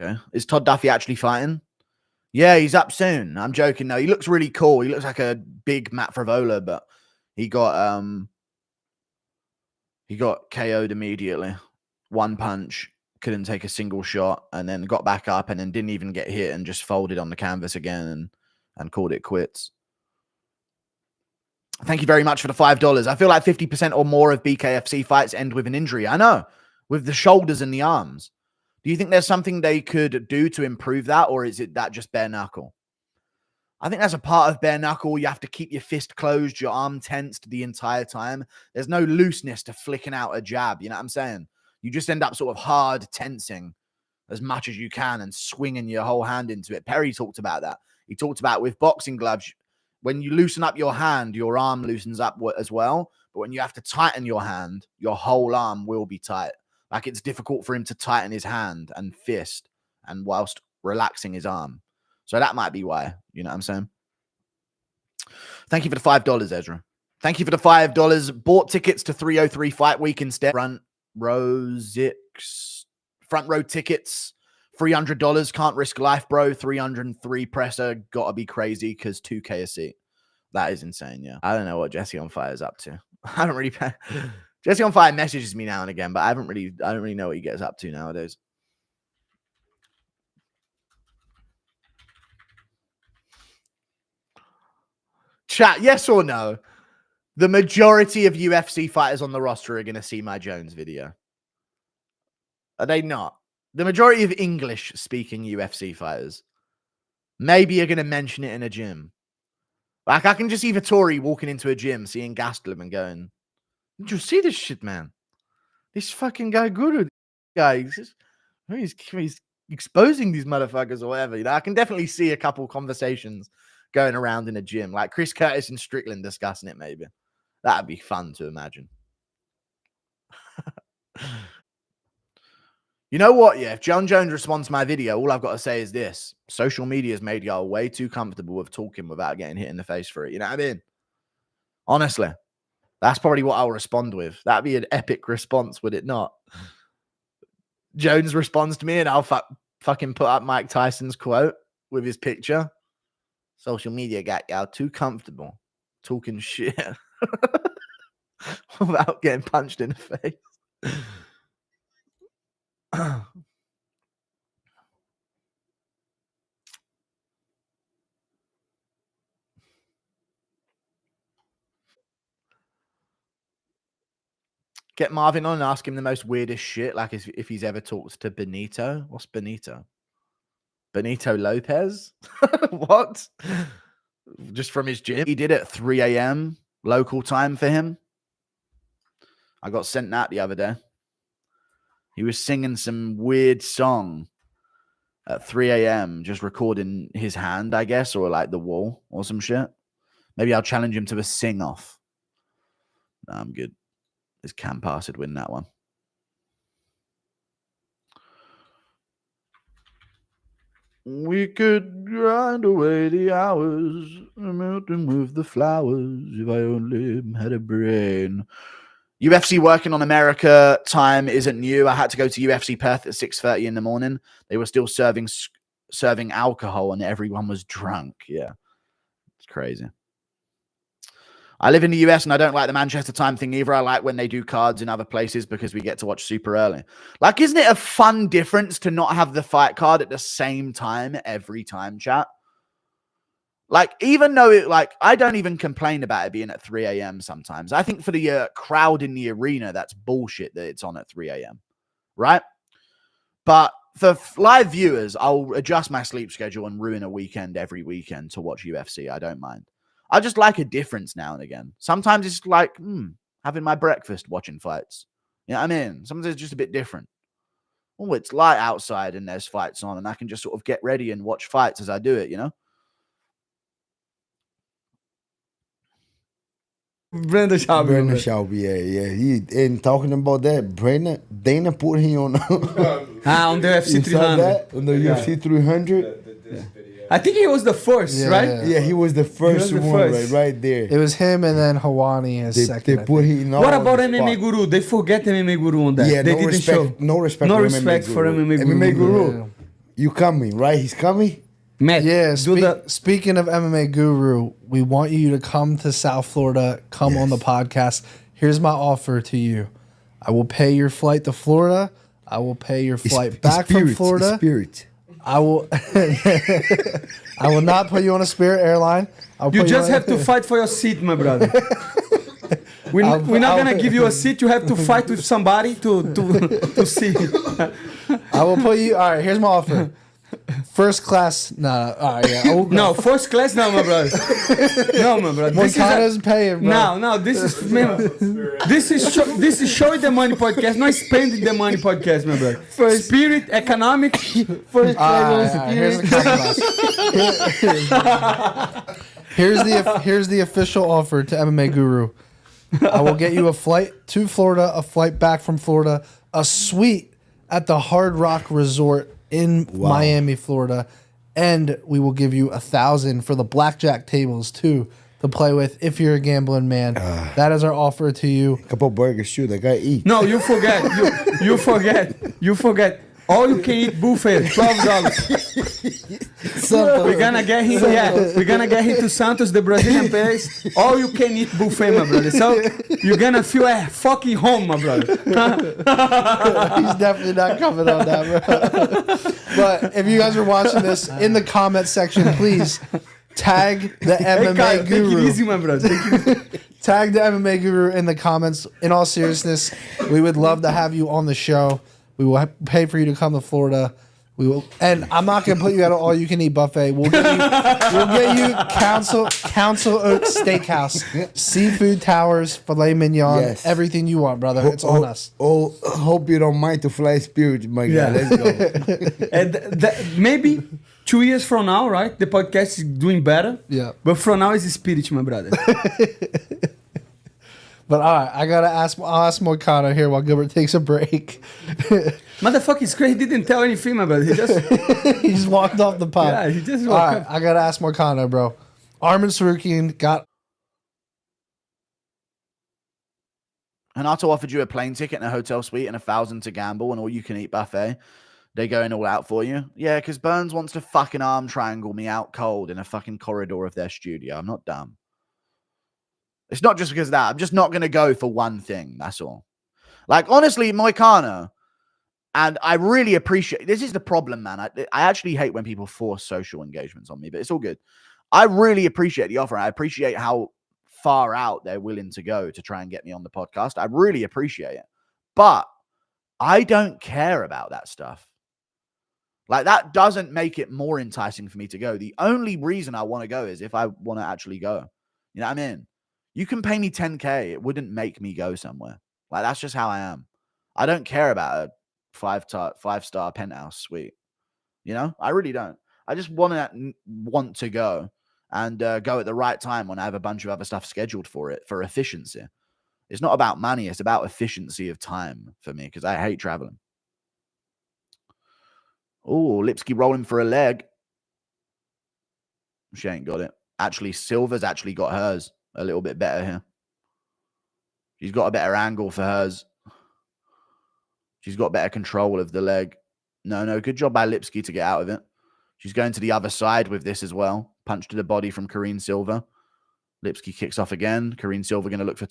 Okay. Is Todd Duffy actually fighting? Yeah, he's up soon. I'm joking. No, he looks really cool. He looks like a big Matt Favola, but he got KO'd immediately. One punch, couldn't take a single shot, and then got back up and then didn't even get hit and just folded on the canvas again and called it quits. Thank you very much for the $5. I feel like 50% or more of BKFC fights end with an injury. I know, with the shoulders and the arms. Do you think there's something they could do to improve that, or is it that just bare knuckle? I think that's a part of bare knuckle. You have to keep your fist closed, your arm tensed the entire time. There's no looseness to flicking out a jab. You know what I'm saying? You just end up sort of hard tensing as much as you can and swinging your whole hand into it. Perry talked about that. He talked about with boxing gloves, when you loosen up your hand, your arm loosens up as well. But when you have to tighten your hand, your whole arm will be tight. Like it's difficult for him to tighten his hand and fist and whilst relaxing his arm. So that might be why, you know what I'm saying? Thank you for the $5, Ezra. Thank you for the $5. Bought tickets to 303 Fight Week instead. Front row tickets, $300. Can't risk life, bro. 303 presser. Gotta be crazy because 2K a seat. That is insane, yeah. I don't know what Jesse on Fire is up to. I don't really pay. Jesse on Fire messages me now and again, but I don't really know what he gets up to nowadays. Chat, yes or no? The majority of UFC fighters on the roster are going to see my Jones video. Are they not? The majority of English-speaking UFC fighters maybe are going to mention it in a gym. Like, I can just see Vittori walking into a gym, seeing Gastelum and going, did you see this shit, man? This fucking guy Guru guy, he's exposing these motherfuckers or whatever. You know, I can definitely see a couple conversations going around in a gym, like Chris Curtis and Strickland discussing it, maybe. That'd be fun to imagine. You know what? Yeah, if John Jones responds to my video, all I've got to say is this. Social media has made y'all way too comfortable with talking without getting hit in the face for it. You know what I mean? Honestly, that's probably what I'll respond with. That'd be an epic response, would it not? Jones responds to me and I'll fucking put up Mike Tyson's quote with his picture. Social media got y'all too comfortable talking shit without getting punched in the face. Get Marvin on and ask him the most weirdest shit, like if he's ever talked to Benito. What's Benito? Benito Lopez? What? Just from his gym? He did it at 3 a.m. local time for him. I got sent that the other day. He was singing some weird song at 3 a.m., just recording his hand, I guess, or like the wall or some shit. Maybe I'll challenge him to a sing-off. No, I'm good. His Cam Pass would win that one. We could grind away the hours, melting with the flowers, if I only had a brain. UFC working on America time isn't new. I had to go to UFC Perth at 6:30 in the morning. They were still serving alcohol and everyone was drunk. Yeah, it's crazy. I live in the US and I don't like the Manchester time thing either. I like when they do cards in other places because we get to watch super early. Like, isn't it a fun difference to not have the fight card at the same time every time, chat? Like, even though I don't even complain about it being at 3 a.m. sometimes. I think for the crowd in the arena, that's bullshit that it's on at 3 a.m. Right? But for live viewers, I'll adjust my sleep schedule and ruin a weekend every weekend to watch UFC. I don't mind. I just like a difference now and again. Sometimes it's like having my breakfast watching fights. You know what I mean? Sometimes it's just a bit different. Oh, it's light outside and there's fights on and I can just sort of get ready and watch fights as I do it, you know? Brandon Schaub, yeah. And talking about that, Dana put him on on the UFC 300. On the UFC 300. I think he was the first, right? Yeah, he was the first one, right there. It was him and then Hawani as second. They put him what about MMA Guru? They forget MMA Guru on that. Yeah, they no didn't respect. Show. No respect. No respect for MMA Guru. MMA Guru. You coming, right? He's coming? Matt, Yeah, do the... speaking of MMA Guru, we want you to come to South Florida, come on the podcast. Here's my offer to you. I will pay your flight to Florida. I will pay your flight back from Florida. Spirit. I will I will not put you on a Spirit airline. You just have to fight for your seat, my brother. We're not going to give you a seat. You have to fight with somebody to see. I will put you... All right, here's my offer. First class... No, all right, yeah. No, first class? No, my brother. No, my brother. Moicano's paying, bro. No, this is showing the money podcast, not spending the money podcast, my brother. First Spirit, economic. First class. Here's the compromise. Here's the official offer to MMA Guru. I will get you a flight to Florida, a flight back from Florida, a suite at the Hard Rock Resort in Miami, Florida, and we will give you $1,000 for the blackjack tables too to play with if you're a gambling man. That is our offer to you. A couple burgers too. That guy eat. No, you forget. You forget. All you can eat buffet, $12. We're gonna get him. Yeah, we're gonna get him to Santos, the Brazilian place. All you can eat buffet, my brother. So you're gonna feel at fucking home, my brother. He's definitely not coming on that, bro. But if you guys are watching this in the comment section, please tag the MMA Kyle, Guru. take it easy, my brother. Tag the MMA Guru in the comments. In all seriousness, we would love to have you on the show. We will pay for you to come to Florida. We will, and I'm not going to put you at an all-you-can-eat buffet. We'll get you Council Oak Steakhouse, seafood towers, filet mignon, everything you want, brother. It's on us. Hope you don't mind to fly Spirit, my guy. Let's go. And maybe 2 years from now, right? The podcast is doing better. Yeah. But from now, it's Spirit, my brother. But all right, I'll ask Moicano here while Gilbert takes a break. Motherfucker is crazy. He didn't tell anything, my brother. He just walked off the pod. Yeah, he just walked up. I gotta ask Moicano, bro. Armin Sarukian got... Renato offered you a plane ticket and a hotel suite and $1,000 to gamble and all you can eat buffet. They going all out for you? Yeah, because Burns wants to fucking arm triangle me out cold in a fucking corridor of their studio. I'm not dumb. It's not just because of that. I'm just not going to go for one thing. That's all. Like, honestly, Moicano, and I really appreciate... This is the problem, man. I actually hate when people force social engagements on me, but it's all good. I really appreciate the offer. I appreciate how far out they're willing to go to try and get me on the podcast. I really appreciate it. But I don't care about that stuff. Like, that doesn't make it more enticing for me to go. The only reason I want to go is if I want to actually go. You know what I mean? You can pay me $10K. It wouldn't make me go somewhere. Like, that's just how I am. I don't care about a five-star penthouse suite. You know? I really don't. I just want to go and go at the right time when I have a bunch of other stuff scheduled for it, for efficiency. It's not about money. It's about efficiency of time for me because I hate traveling. Oh, Lipsky rolling for a leg. She ain't got it. Actually, Silva's actually got hers. A little bit better here. She's got a better angle for hers. She's got better control of the leg. No. Good job by Lipsky to get out of it. She's going to the other side with this as well. Punch to the body from Karine Silva. Lipsky kicks off again. Karine Silva going to look for